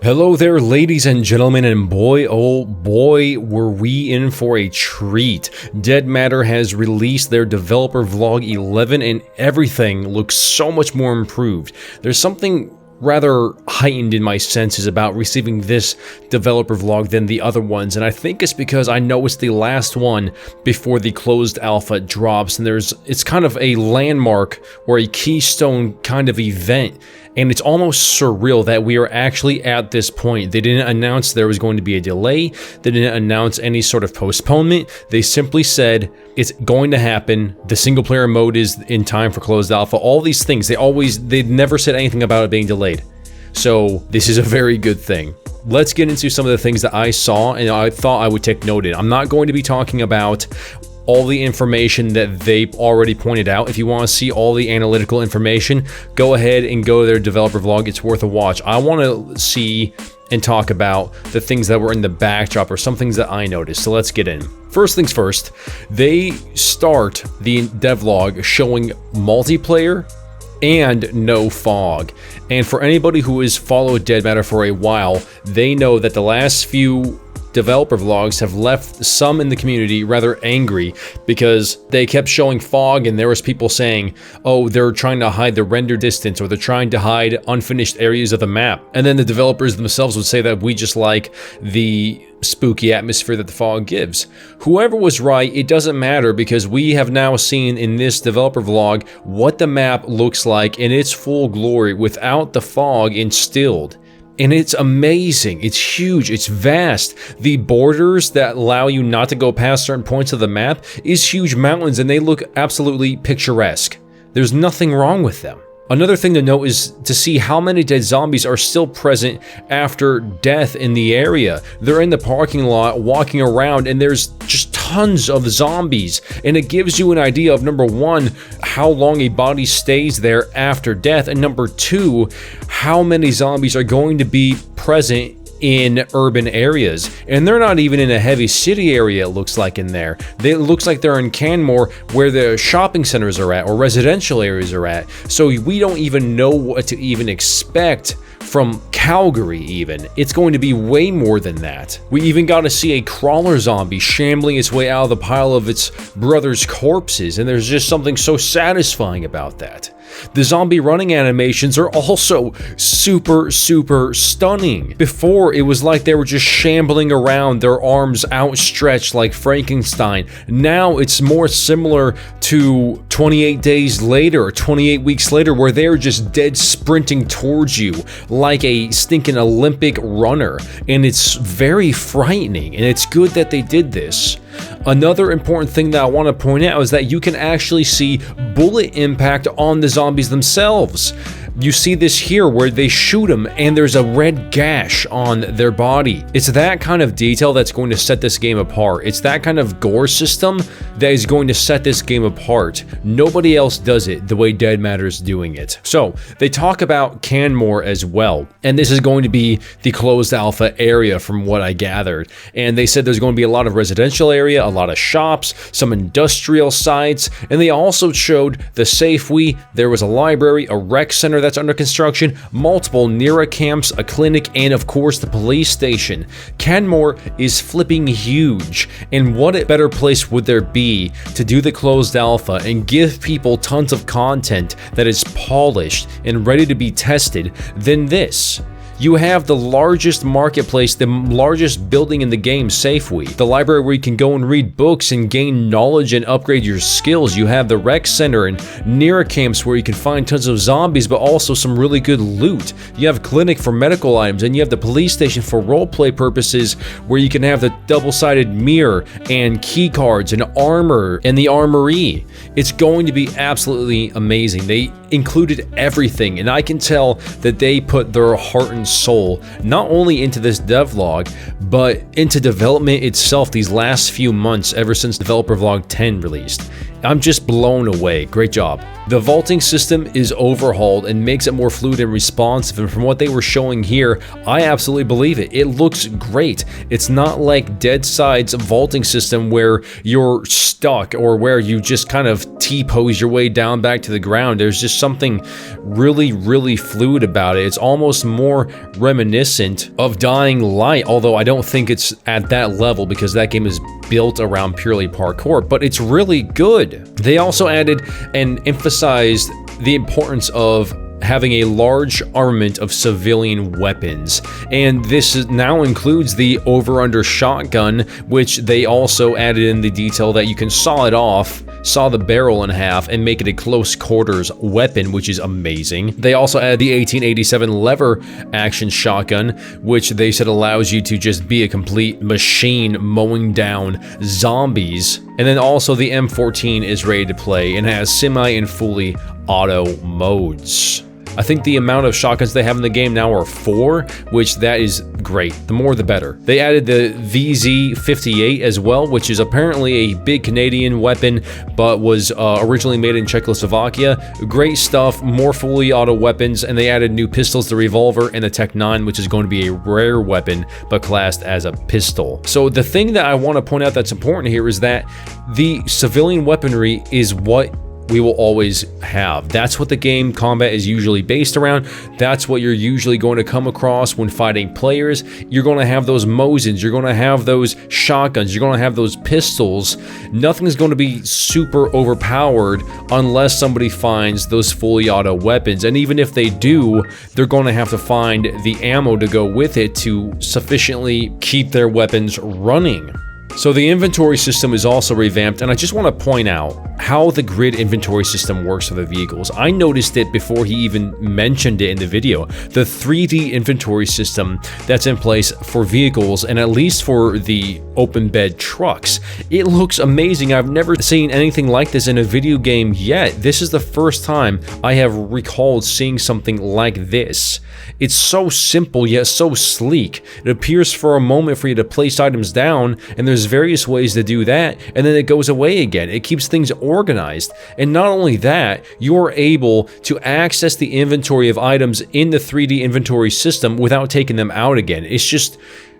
Hello there, ladies and gentlemen, and boy, oh boy, were we in for a treat. Dead Matter has released their developer vlog 11 and everything looks so much more improved. There's something rather heightened in my senses about receiving this developer vlog than the other ones, and I think it's because I know it's the last one before the closed alpha drops, and it's kind of a landmark or a keystone kind of event. And it's almost surreal that we are actually at this point. They didn't announce there was going to be a delay. They didn't announce any sort of postponement. They simply said it's going to happen. The single player mode is in time for closed alpha. All these things, they never said anything about it being delayed. So this is a very good thing. Let's get into some of the things that I saw and I thought I would take note in. I'm not going to be talking about all the information that they already pointed out. If you want to see all the analytical information, go ahead and go to their developer vlog. It's worth a watch. I want to see and talk about the things that were in the backdrop or some things that I noticed. So let's get in. First things first, they start the devlog showing multiplayer and no fog. And for anybody who has followed Dead Matter for a while, they know that the last few developer vlogs have left some in the community rather angry because they kept showing fog and there was people saying, oh, they're trying to hide the render distance or they're trying to hide unfinished areas of the map. And then the developers themselves would say that we just like the spooky atmosphere that the fog gives. Whoever was right, it doesn't matter because we have now seen in this developer vlog what the map looks like in its full glory without the fog instilled. And it's amazing, it's huge, it's vast. The borders that allow you not to go past certain points of the map is huge mountains and they look absolutely picturesque. There's nothing wrong with them. Another thing to note is to see how many dead zombies are still present after death in the area. They're in the parking lot walking around and there's just tons of zombies, and it gives you an idea of, number one, how long a body stays there after death, and number two, how many zombies are going to be present in urban areas. And they're not even in a heavy city area, it looks like in there. It looks like they're in Kenmore where the shopping centers are at or residential areas are at. So we don't even know what to even expect from Calgary even. It's going to be way more than that. We even got to see a crawler zombie shambling its way out of the pile of its brother's corpses, and there's just something so satisfying about that. The zombie running animations are also super stunning. Before, it was like they were just shambling around, their arms outstretched like Frankenstein. Now it's more similar to 28 days later or 28 weeks later where they're just dead sprinting towards you like a stinking Olympic runner. And it's very frightening, and it's good that they did this. Another important thing that I want to point out is that you can actually see bullet impact on the zombies themselves. You see this here where they shoot them and there's a red gash on their body. It's that kind of detail that's going to set this game apart. It's that kind of gore system that is going to set this game apart. Nobody else does it the way Dead Matter is doing it. So they talk about Kenmore as well, and this is going to be the closed alpha area from what I gathered. And they said there's going to be a lot of residential area, a lot of shops, some industrial sites, and they also showed the Safeway. There was a library, a rec center that's under construction, multiple NERA camps, a clinic, and of course the police station. Kenmore is flipping huge, and what a better place would there be to do the closed alpha and give people tons of content that is polished and ready to be tested than this. You have the largest marketplace, the largest building in the game, Safeway. The library where you can go and read books and gain knowledge and upgrade your skills. You have the rec center and NERA camps where you can find tons of zombies, but also some really good loot. You have a clinic for medical items, and you have the police station for roleplay purposes where you can have the double-sided mirror and key cards and armor and the armory. It's going to be absolutely amazing. They included everything, and I can tell that they put their heart and soul not only into this devlog but into development itself these last few months ever since developer vlog 10 released. I'm just blown away. Great job. The vaulting system is overhauled and makes it more fluid and responsive, and from what they were showing here, I absolutely believe it. It looks great. It's not like Dead Side's vaulting system where you're stuck or where you just kind of T-pose your way down back to the ground. There's just something really, really fluid about it. It's almost more reminiscent of Dying Light, although I don't think it's at that level because that game is built around purely parkour, but it's really good. They also added and emphasized the importance of having a large armament of civilian weapons, and this now includes the over-under shotgun, which they also added in the detail that you can saw it off, saw the barrel in half, and make it a close quarters weapon, which is amazing. They also added the 1887 lever action shotgun, which they said allows you to just be a complete machine mowing down zombies. And then also the M14 is ready to play and has semi and fully auto modes. I think the amount of shotguns they have in the game now are 4, which that is great. The more the better. They added the VZ58 as well, which is apparently a big Canadian weapon, but was originally made in Czechoslovakia. Great stuff, more fully auto weapons, and they added new pistols, the revolver, and the Tech 9, which is going to be a rare weapon, but classed as a pistol. So the thing that I want to point out that's important here is that the civilian weaponry is what we will always have. That's what the game combat is usually based around. That's what you're usually going to come across when fighting players. You're going to have those Mosins, you're going to have those shotguns, you're going to have those pistols. Nothing's going to be super overpowered unless somebody finds those fully auto weapons. And even if they do, they're going to have to find the ammo to go with it to sufficiently keep their weapons running. So the inventory system is also revamped, and I just want to point out how the grid inventory system works for the vehicles. I noticed it before he even mentioned it in the video. The 3D inventory system that's in place for vehicles, and at least for the open bed trucks, it looks amazing. I've never seen anything like this in a video game yet. This is the first time I have recalled seeing something like this. It's so simple yet so sleek. It appears for a moment for you to place items down, and there's various ways to do that, and then it goes away again. It keeps things organized. And not only that, you're able to access the inventory of items in the 3D inventory system without taking them out again. It's just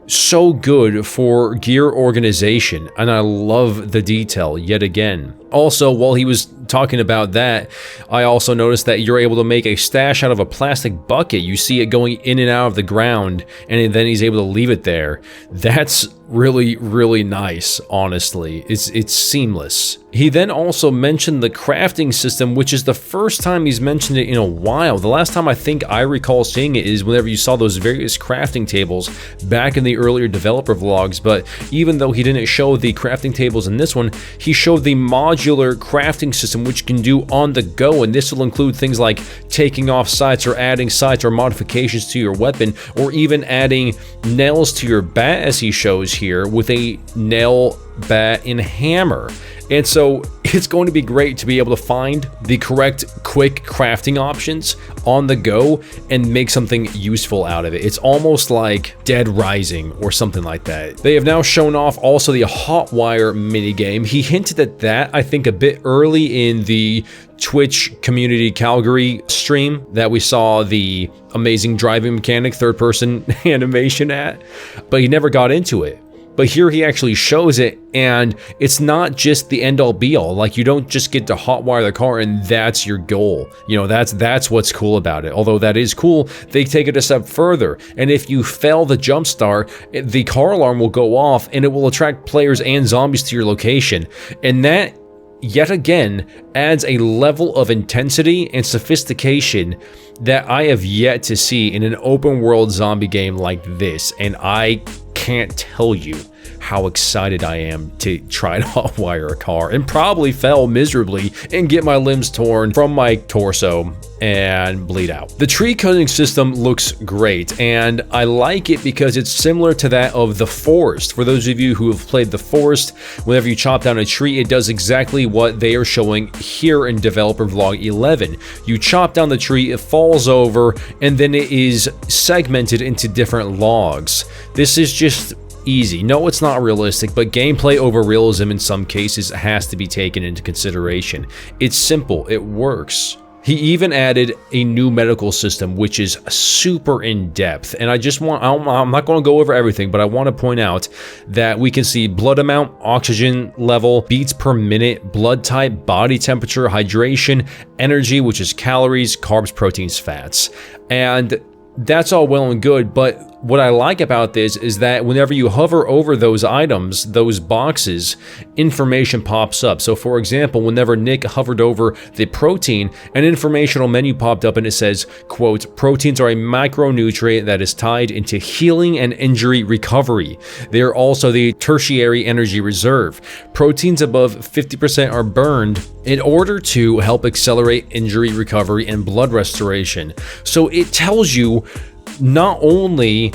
so good for gear organization, and I love the detail yet again. Also, while he was talking about that, I also noticed that you're able to make a stash out of a plastic bucket. You see it going in and out of the ground, and then he's able to leave it there. That's really, really nice, honestly. It's seamless. He then also mentioned the crafting system, which is the first time he's mentioned it in a while. The last time I think I recall seeing it is whenever you saw those various crafting tables back in the earlier developer vlogs, but even though he didn't show the crafting tables in this one, he showed the modular crafting system, which can do on the go, and this will include things like taking off sights or adding sights or modifications to your weapon, or even adding nails to your bat, as he shows here with a nail, bat, and hammer. And so it's going to be great to be able to find the correct quick crafting options on the go and make something useful out of it. It's almost like Dead Rising or something like that. They have now shown off also the Hotwire minigame. He hinted at that, I think, a bit early in the Twitch Community Calgary stream that we saw the amazing driving mechanic third-person animation at, but he never got into it. But here he actually shows it, and it's not just the end-all be-all. Like, you don't just get to hotwire the car and that's your goal. You know, that's what's cool about it. Although that is cool, they take it a step further. And if you fail the jump start, the car alarm will go off and it will attract players and zombies to your location. And that, yet again, adds a level of intensity and sophistication that I have yet to see in an open world zombie game like this. And I can't tell you how excited I am to try to hotwire a car and probably fail miserably and get my limbs torn from my torso and bleed out. The tree cutting system looks great, and I like it because it's similar to that of The Forest. For those of you who have played The Forest, whenever you chop down a tree, it does exactly what they are showing here in Developer Vlog 11. You chop down the tree, it falls over, and then it is segmented into different logs. This is just easy. No, it's not realistic, but gameplay over realism in some cases has to be taken into consideration. It's simple, it works. He even added a new medical system, which is super in-depth. And I'm not going to go over everything, but I want to point out that we can see blood amount, oxygen level, beats per minute, blood type, body temperature, hydration, energy, which is calories, carbs, proteins, fats. And that's all well and good, but what I like about this is that whenever you hover over those items, those boxes, information pops up. So for example, whenever Nick hovered over the protein, an informational menu popped up and it says, quote, proteins are a micronutrient that is tied into healing and injury recovery. They are also the tertiary energy reserve. Proteins above 50% are burned in order to help accelerate injury recovery and blood restoration. So it tells you not only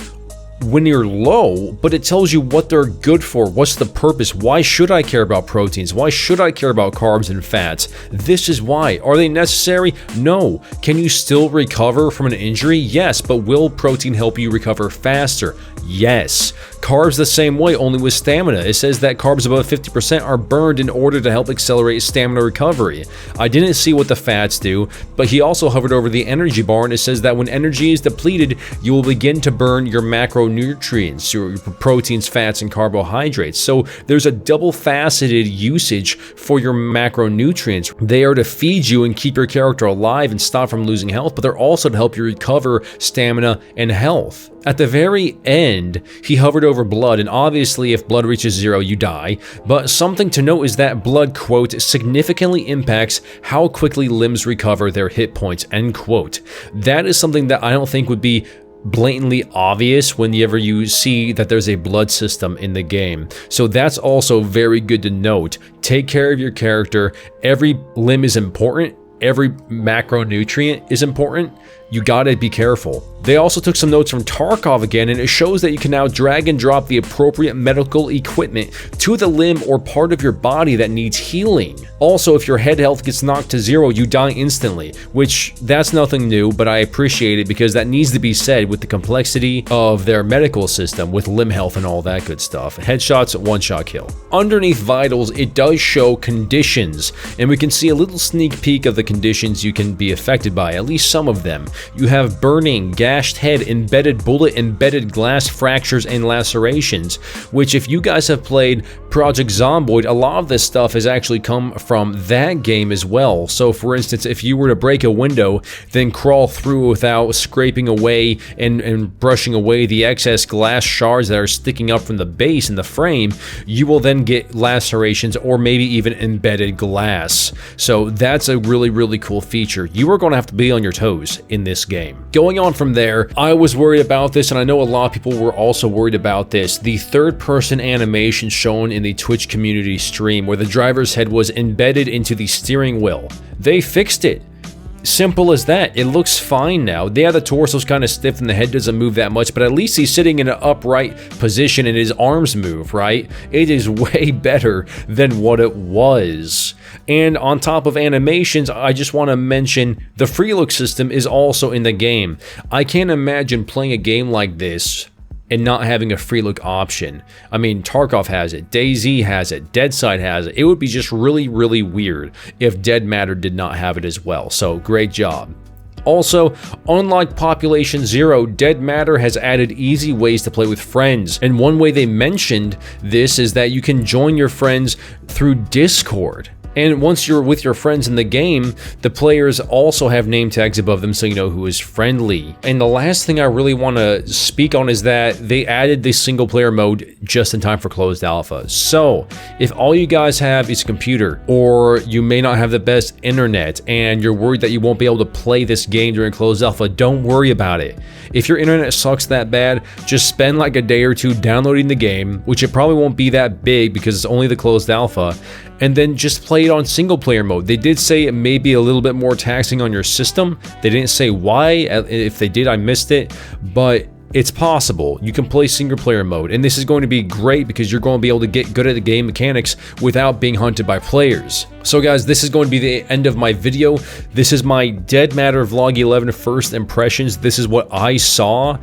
when you're low, but it tells you what they're good for. What's the purpose? Why should I care about proteins? Why should I care about carbs and fats? This is why. Are they necessary? No. Can you still recover from an injury? Yes, but will protein help you recover faster? Yes. Carbs the same way, only with stamina. It says that carbs above 50% are burned in order to help accelerate stamina recovery. I didn't see what the fats do, but he also hovered over the energy bar and it says that when energy is depleted, you will begin to burn your macronutrients, your proteins, fats, and carbohydrates. So there's a double-faceted usage for your macronutrients. They are to feed you and keep your character alive and stop from losing health, but they're also to help you recover stamina and health. At the very end, he hovered over blood, and obviously if blood reaches 0, you die, but something to note is that blood, quote, significantly impacts how quickly limbs recover their hit points, end quote. That is something that I don't think would be blatantly obvious whenever you see that there's a blood system in the game. So that's also very good to note. Take care of your character. Every limb is important. Every macronutrient is important. You gotta be careful. They also took some notes from Tarkov again, and it shows that you can now drag and drop the appropriate medical equipment to the limb or part of your body that needs healing. Also, if your head health gets knocked to 0, you die instantly, which that's nothing new, but I appreciate it because that needs to be said with the complexity of their medical system with limb health and all that good stuff. Headshots, one-shot kill. Underneath vitals, it does show conditions, and we can see a little sneak peek of the conditions you can be affected by, at least some of them. You have burning, gashed head, embedded bullet, embedded glass fractures, and lacerations, which if you guys have played Project Zomboid, a lot of this stuff has actually come from that game as well. So for instance, if you were to break a window, then crawl through without scraping away and brushing away the excess glass shards that are sticking up from the base and the frame, you will then get lacerations or maybe even embedded glass. So that's a really, really cool feature. You are going to have to be on your toes in this game. Going on from there, I was worried about this, and I know a lot of people were also worried about this. The third-person animation shown in the Twitch community stream where the driver's head was embedded into the steering wheel. They fixed it. Simple as that. It looks fine now. Yeah, the torso's kind of stiff and the head doesn't move that much, but at least he's sitting in an upright position and his arms move, right? It is way better than what it was. And on top of animations, I just want to mention the free look system is also in the game. I can't imagine playing a game like this and not having a free look option. I mean, Tarkov has it, DayZ has it, Deadside has it. It would be just really, really weird if Dead Matter did not have it as well, so great job. Also, unlike Population Zero, Dead Matter has added easy ways to play with friends, and one way they mentioned this is that you can join your friends through Discord. And once you're with your friends in the game, the players also have name tags above them so you know who is friendly. And the last thing I really want to speak on is that they added the single player mode just in time for closed alpha. So if all you guys have is a computer, or you may not have the best internet and you're worried that you won't be able to play this game during closed alpha, don't worry about it. If your internet sucks that bad, just spend like a day or two downloading the game, which it probably won't be that big because it's only the closed alpha, and then just play it on single player mode. They did say it may be a little bit more taxing on your system. They didn't say why. If they did, I missed it, but it's possible. You can play single player mode, and this is going to be great because you're going to be able to get good at the game mechanics without being hunted by players. So guys, this is going to be the end of my video. This is my Dead Matter Vlog 11 first impressions. This is what I saw.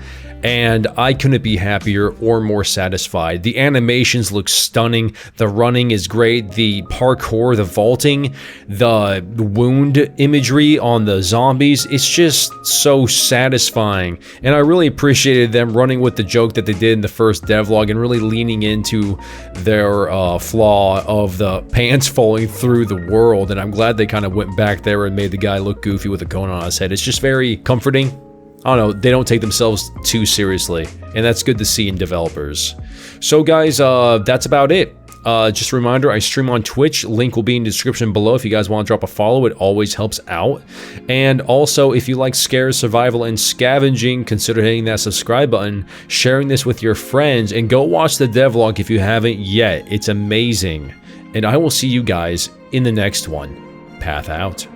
and I couldn't be happier or more satisfied. The animations look stunning, the running is great, the parkour, the vaulting, the wound imagery on the zombies, it's just so satisfying. And I really appreciated them running with the joke that they did in the first devlog and really leaning into their flaw of the pants falling through the world. And I'm glad they kind of went back there and made the guy look goofy with a cone on his head. It's just very comforting. I don't know, they don't take themselves too seriously, and that's good to see in developers. So guys, that's about it. Just a reminder, I stream on Twitch. Link will be in the description below if you guys want to drop a follow. It always helps out. And also, if you like scares, survival, and scavenging, consider hitting that subscribe button, sharing this with your friends, and go watch the devlog if you haven't yet. It's amazing. And I will see you guys in the next one. Path out.